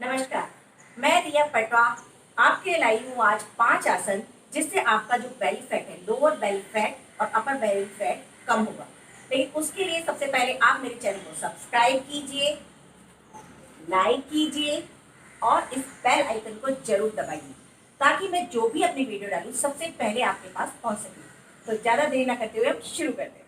नमस्कार, मैं रिया पटवा आपके लिए लाई हूँ आज 5 आसन जिससे आपका जो बेली फैट है, लोअर बेली फैट और अपर बेली फैट कम होगा। लेकिन उसके लिए सबसे पहले आप मेरे चैनल को सब्सक्राइब कीजिए, लाइक कीजिए और इस बेल आइकन को जरूर दबाइए ताकि मैं जो भी अपनी वीडियो डालूँ सबसे पहले आपके पास पहुँच सके। तो ज़्यादा देरी ना करते हुए हम शुरू करते हैं।